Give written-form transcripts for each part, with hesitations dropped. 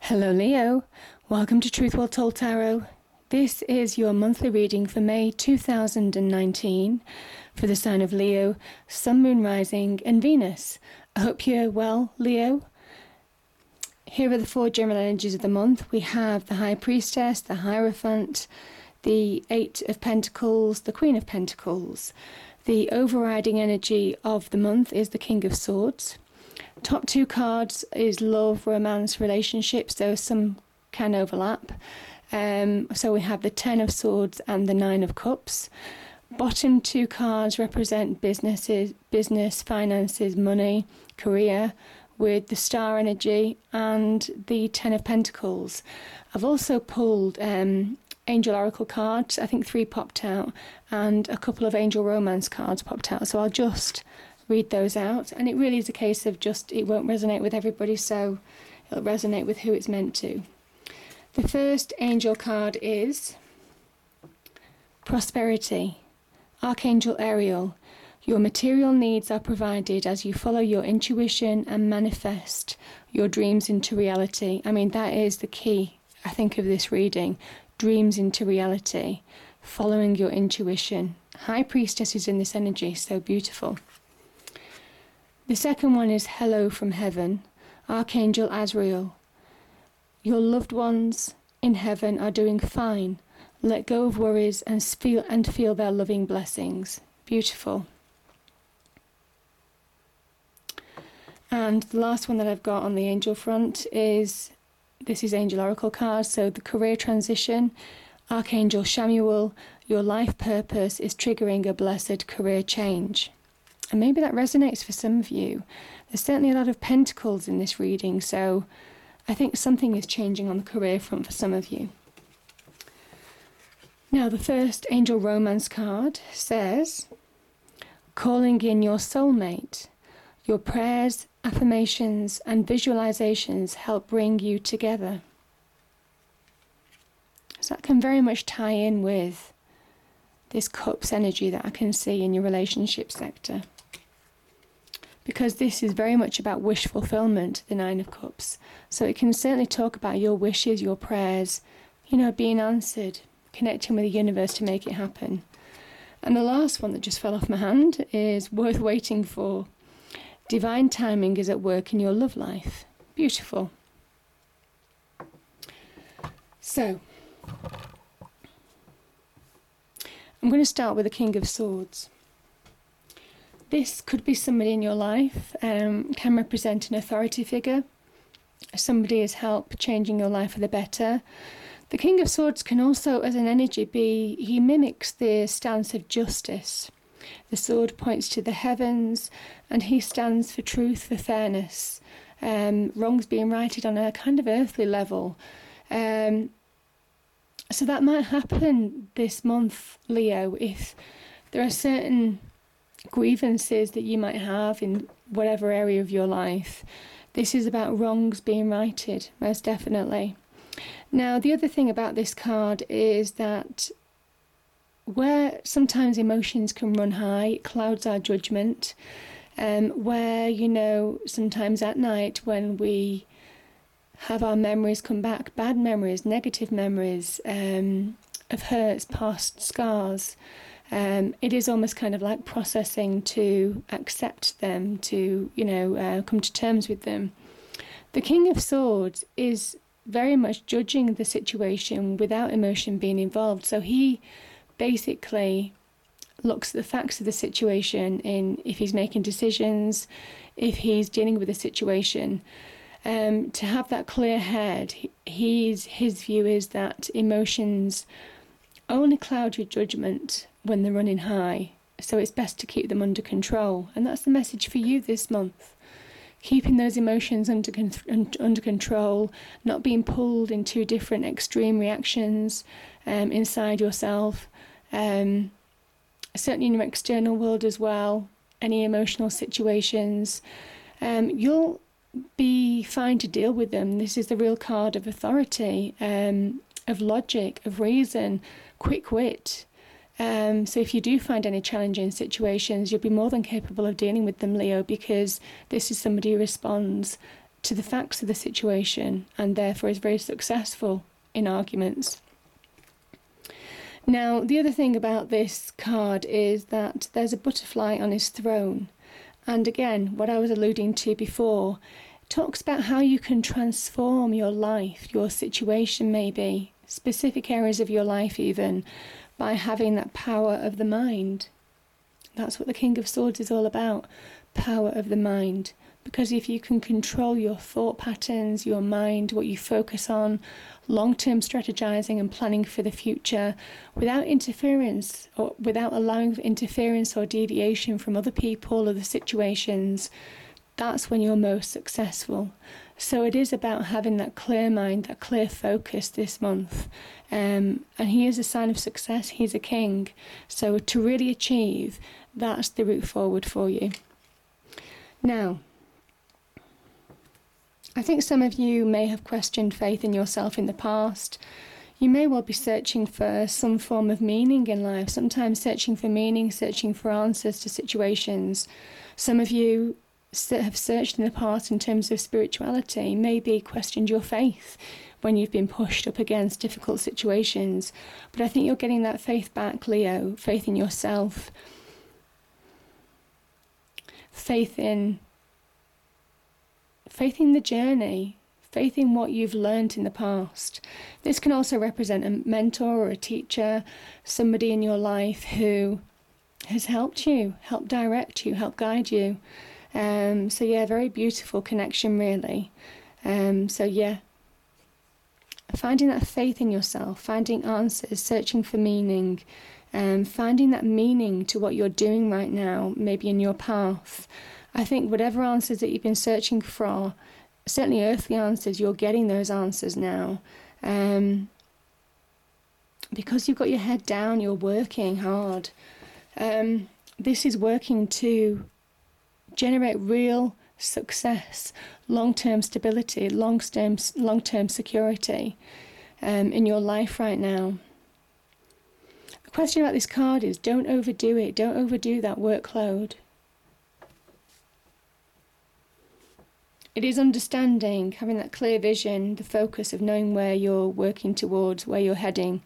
Hello Leo, welcome to Truth Well Told Tarot. This is your monthly reading for May 2019 for the sign of Leo, Sun, Moon, Rising and Venus. I hope you're well, Leo. Here are the four general energies of the month. We have the High Priestess, the Hierophant, the Eight of Pentacles, the Queen of Pentacles. The overriding energy of the month is the King of Swords. Top two cards is love, romance, relationships, though some can overlap. So we have the Ten of Swords and the Nine of Cups. Bottom two cards represent business, finances, money, career, with the Star energy and the Ten of Pentacles. I've also pulled Angel Oracle cards. I think 3 popped out, and a couple of Angel Romance cards popped out. So I'll just read those out, and it really is a case of just it won't resonate with everybody, so it'll resonate with who it's meant to. The first angel card is Prosperity. Archangel Ariel. Your material needs are provided as you follow your intuition and manifest your dreams into reality. I mean, that is the key, I think, of this reading. Dreams into reality, following your intuition. High Priestess is in this energy, so beautiful. The second one is Hello from Heaven. Archangel Azrael. Your loved ones in heaven are doing fine. Let go of worries and feel their loving blessings. Beautiful. And the last one that I've got on the angel front is, this is Angel Oracle card, so the career transition. Archangel Shamuel, your life purpose is triggering a blessed career change. And maybe that resonates for some of you. There's certainly a lot of pentacles in this reading, so I think something is changing on the career front for some of you. Now, the first Angel Romance card says, calling in your soulmate. Your prayers, affirmations, and visualizations help bring you together. So that can very much tie in with this Cups energy that I can see in your relationship sector. Because this is very much about wish fulfillment, the Nine of Cups. So it can certainly talk about your wishes, your prayers, being answered, connecting with the universe to make it happen. And the last one that just fell off my hand is worth waiting for. Divine timing is at work in your love life. Beautiful. So, I'm going to start with the King of Swords. This could be somebody in your life, can represent an authority figure. Somebody has helped changing your life for the better. The King of Swords can also, as an energy, he mimics the stance of justice. The sword points to the heavens, and he stands for truth, for fairness, wrongs being righted on a kind of earthly level. So that might happen this month, Leo, if there are certain grievances that you might have in whatever area of your life. This is about wrongs being righted, most definitely. Now, the other thing about this card is that where sometimes emotions can run high, it clouds our judgment, where, sometimes at night when we have our memories come back, bad memories, negative memories of hurts, past scars, it is almost kind of like processing to accept them, to, come to terms with them. The King of Swords is very much judging the situation without emotion being involved. So he basically looks at the facts of the situation if he's making decisions, if he's dealing with a situation. To have that clear head, his view is that emotions only cloud your judgment when they're running high, so it's best to keep them under control. And that's the message for you this month. Keeping those emotions under control, not being pulled into different extreme reactions inside yourself, certainly in your external world as well, any emotional situations. You'll be fine to deal with them. This is the real card of authority, of logic, of reason, quick wit. So if you do find any challenging situations, you'll be more than capable of dealing with them, Leo, because this is somebody who responds to the facts of the situation and therefore is very successful in arguments. Now, the other thing about this card is that there's a butterfly on his throne. And again, what I was alluding to before talks about how you can transform your life, your situation maybe, specific areas of your life even, by having that power of the mind. That's what the King of Swords is all about, power of the mind. Because if you can control your thought patterns, your mind, what you focus on, long-term strategizing and planning for the future, without interference or without allowing interference or deviation from other people or the situations, that's when you're most successful. So it is about having that clear mind, that clear focus this month. And he is a sign of success. He's a king. So to really achieve, that's the route forward for you. Now, I think some of you may have questioned faith in yourself in the past. You may well be searching for some form of meaning in life, sometimes searching for meaning, searching for answers to situations. Some of you have searched in the past in terms of spirituality, maybe questioned your faith when you've been pushed up against difficult situations. But I think you're getting that faith back, Leo, faith in yourself, faith in the journey, faith in what you've learned in the past. This can also represent a mentor or a teacher, somebody in your life who has helped you, helped direct you, helped guide you. So yeah, very beautiful connection really. So yeah, finding that faith in yourself, finding answers, searching for meaning, finding that meaning to what you're doing right now, maybe in your path. I think whatever answers that you've been searching for, certainly earthly answers, you're getting those answers now. Because you've got your head down, you're working hard. This is working to generate real success, long-term stability, long-term security in your life right now. The question about this card is don't overdo it. Don't overdo that workload. It is understanding, having that clear vision, the focus of knowing where you're working towards, where you're heading.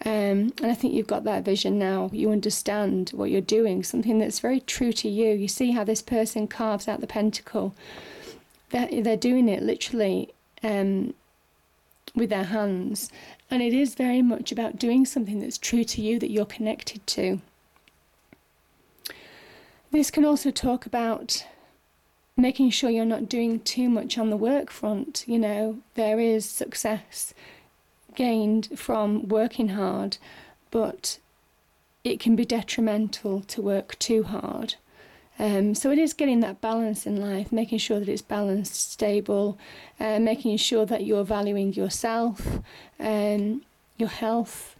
And I think you've got that vision now. You understand what you're doing, something that's very true to you. You see how this person carves out the pentacle. They're doing it literally with their hands. And it is very much about doing something that's true to you, that you're connected to. This can also talk about making sure you're not doing too much on the work front. You know, there is success gained from working hard, but it can be detrimental to work too hard. So it is getting that balance in life, making sure that it's balanced, stable, making sure that you're valuing yourself, your health,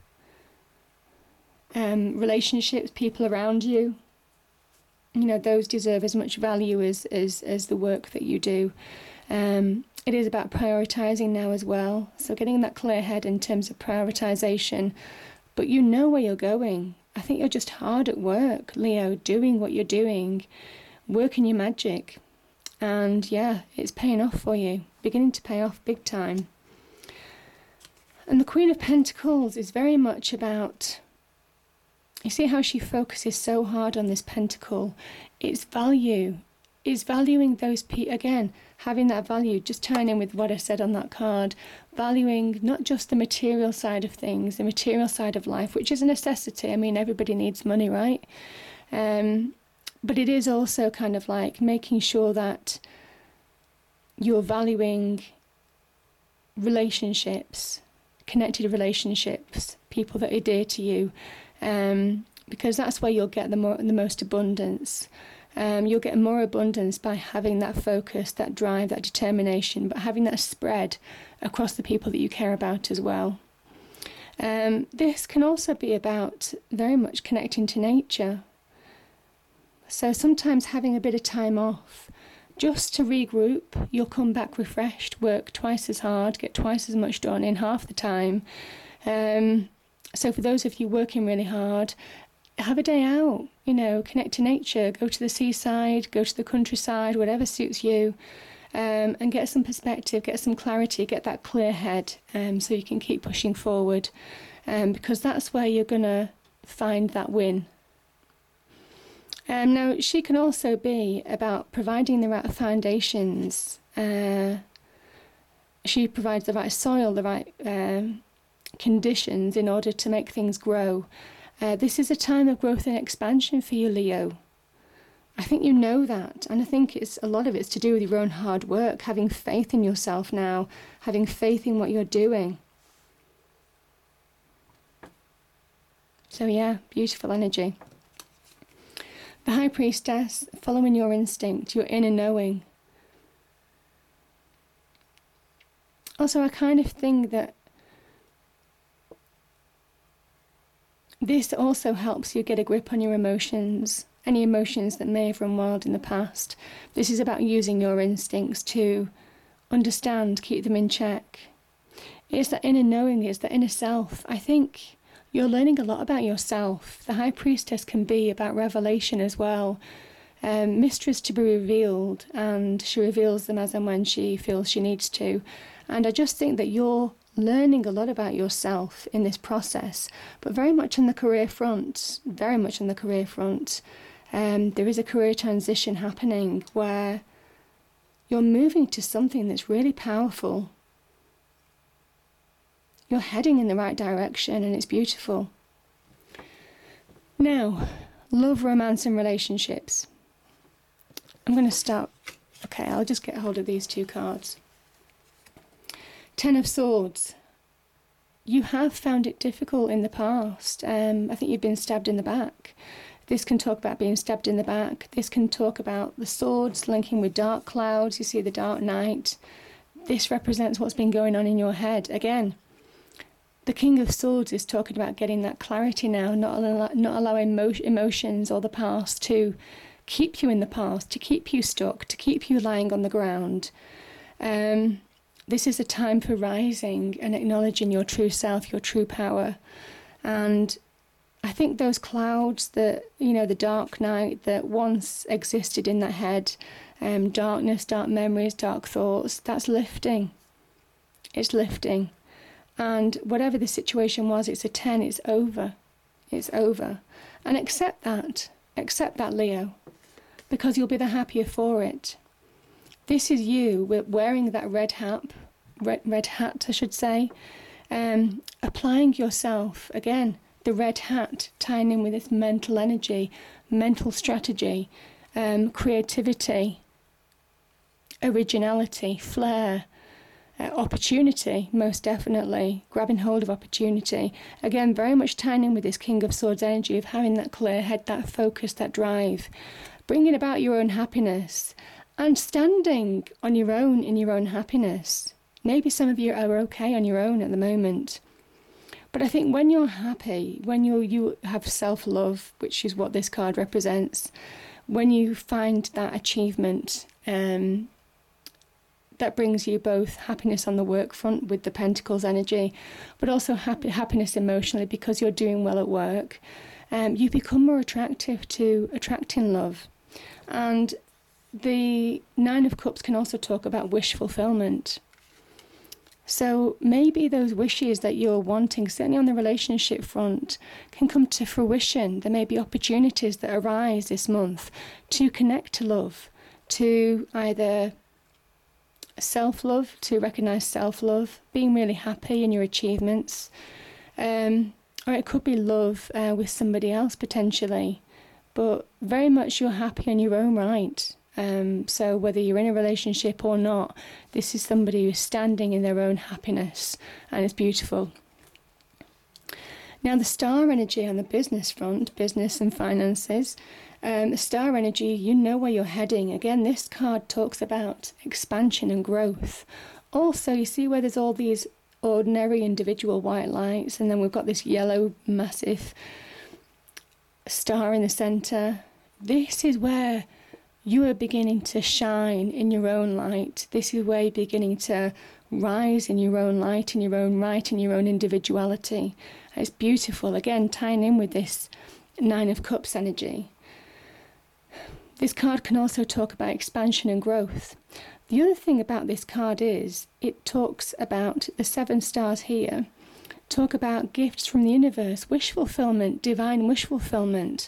relationships, people around you. You know, those deserve as much value as the work that you do. It is about prioritising now as well. So getting that clear head in terms of prioritisation. But you know where you're going. I think you're just hard at work, Leo, doing what you're doing, working your magic. And yeah, it's paying off for you, beginning to pay off big time. And the Queen of Pentacles is very much about, you see how she focuses so hard on this pentacle. It's value. It's valuing those people, again, having that value, just tying in with what I said on that card, valuing not just the material side of things, the material side of life, which is a necessity. I mean, everybody needs money, right? But it is also kind of like making sure that you're valuing relationships, connected relationships, people that are dear to you, because that's where you'll get the most abundance. You'll get more abundance by having that focus, that drive, that determination, but having that spread across the people that you care about as well. This can also be about very much connecting to nature. So sometimes having a bit of time off, just to regroup, you'll come back refreshed, work twice as hard, get twice as much done in half the time. So for those of you working really hard, have a day out, you know, connect to nature, go to the seaside, go to the countryside, whatever suits you. and get some perspective, get some clarity, get that clear head, so you can keep pushing forward, because that's where you're going to find that win. Now, she can also be about providing the right foundations. She provides the right soil, the right conditions in order to make things grow. This is a time of growth and expansion for you, Leo. I think you know that, and I think a lot of it's to do with your own hard work, having faith in yourself now, having faith in what you're doing. So yeah, beautiful energy. The High Priestess, following your instinct, your inner knowing. Also, I kind of think that this also helps you get a grip on your emotions, any emotions that may have run wild in the past. This is about using your instincts to understand, keep them in check. It's that inner knowing, it's that inner self. I think you're learning a lot about yourself. The High Priestess can be about revelation as well. Mysteries to be revealed, and she reveals them as and when she feels she needs to. And I just think that you're learning a lot about yourself in this process, but very much on the career front, very much on the career front. There is a career transition happening where you're moving to something that's really powerful. You're heading in the right direction, and it's beautiful. Now, love, romance, and relationships. I'm going to start. Okay, I'll just get hold of these two cards. Ten of Swords. You have found it difficult in the past. I think you've been stabbed in the back. This can talk about being stabbed in the back. This can talk about the swords linking with dark clouds. You see the dark night. This represents what's been going on in your head. Again, the King of Swords is talking about getting that clarity now, not allowing emotions or the past to keep you in the past, to keep you stuck, to keep you lying on the ground. This is a time for rising and acknowledging your true self, your true power. And I think those clouds that, the dark night that once existed in that head, darkness, dark memories, dark thoughts, that's lifting. It's lifting. And whatever the situation was, it's a 10, it's over. It's over. And accept that, Leo, because you'll be the happier for it. This is you wearing that red hat, I should say, applying yourself, again, the red hat, tying in with this mental energy, mental strategy, creativity, originality, flair, opportunity, most definitely, grabbing hold of opportunity. Again, very much tying in with this King of Swords energy of having that clear head, that focus, that drive, bringing about your own happiness and standing on your own in your own happiness. Maybe some of you are okay on your own at the moment. But I think when you're happy, when you have self-love, which is what this card represents, when you find that achievement, that brings you both happiness on the work front with the Pentacles energy, but also happiness emotionally because you're doing well at work. You become more attractive to attracting love. And the Nine of Cups can also talk about wish fulfillment. So maybe those wishes that you're wanting, certainly on the relationship front, can come to fruition. There may be opportunities that arise this month to connect to love, to either self-love, to recognise self-love, being really happy in your achievements, or it could be love with somebody else potentially, but very much you're happy in your own right. So whether you're in a relationship or not, this is somebody who's standing in their own happiness, and it's beautiful. Now the star energy on the business front, business and finances, the star energy, you know where you're heading. Again, this card talks about expansion and growth. Also, you see where there's all these ordinary individual white lights, and then we've got this yellow massive star in the centre. This is where you are beginning to shine in your own light. This is where you're beginning to rise in your own light, in your own right, in your own individuality. It's beautiful. Again, tying in with this Nine of Cups energy. This card can also talk about expansion and growth. The other thing about this card is it talks about the 7 stars here, talk about gifts from the universe, wish fulfillment, divine wish fulfillment.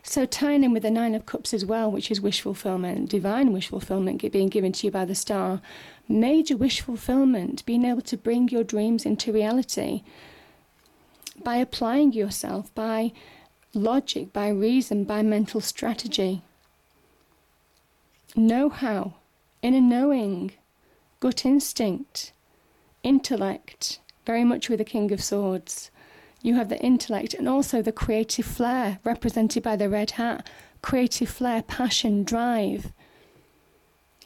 So tying in with the 9 of Cups as well, which is wish fulfillment, divine wish fulfillment being given to you by the star, major wish fulfillment, being able to bring your dreams into reality by applying yourself, by logic, by reason, by mental strategy. Know-how, inner knowing, gut instinct, intellect, very much with the King of Swords. You have the intellect and also the creative flair represented by the red hat. Creative flair, passion, drive.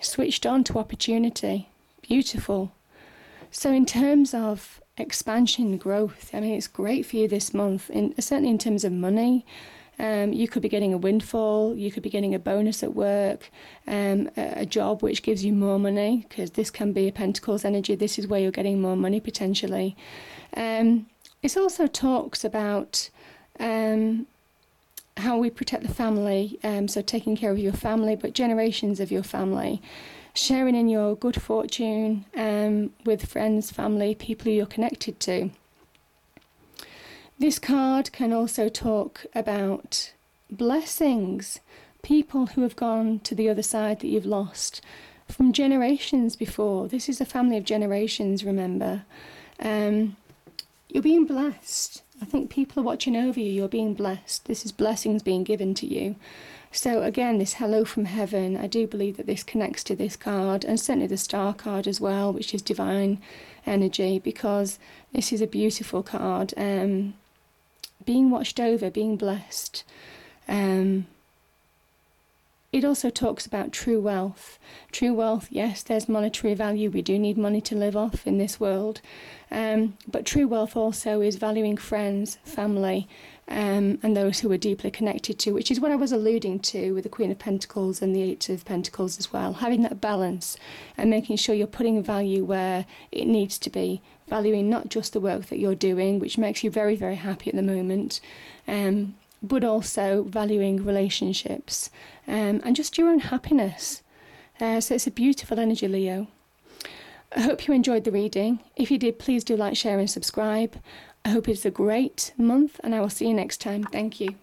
Switched on to opportunity. Beautiful. So in terms of expansion, growth, I mean, it's great for you this month, certainly in terms of money. You could be getting a windfall, you could be getting a bonus at work, a job which gives you more money, because this can be a Pentacles energy. This is where you're getting more money potentially. It also talks about how we protect the family, so taking care of your family, but generations of your family. Sharing in your good fortune with friends, family, people you're connected to. This card can also talk about blessings, people who have gone to the other side that you've lost from generations before. This is a family of generations, remember. You're being blessed. I think people are watching over you. You're being blessed. This is blessings being given to you. So again, this hello from heaven, I do believe that this connects to this card, and certainly the star card as well, which is divine energy, because this is a beautiful card. Being watched over, being blessed. It also talks about true wealth. True wealth, yes, there's monetary value. We do need money to live off in this world. But true wealth also is valuing friends, family, and those who are deeply connected to, which is what I was alluding to with the Queen of Pentacles and the 8 of Pentacles as well. Having that balance and making sure you're putting value where it needs to be. Valuing not just the work that you're doing, which makes you very, very happy at the moment, but also valuing relationships and just your own happiness. So it's a beautiful energy, Leo. I hope you enjoyed the reading. If you did, please do like, share and subscribe. I hope it's a great month, and I will see you next time. Thank you.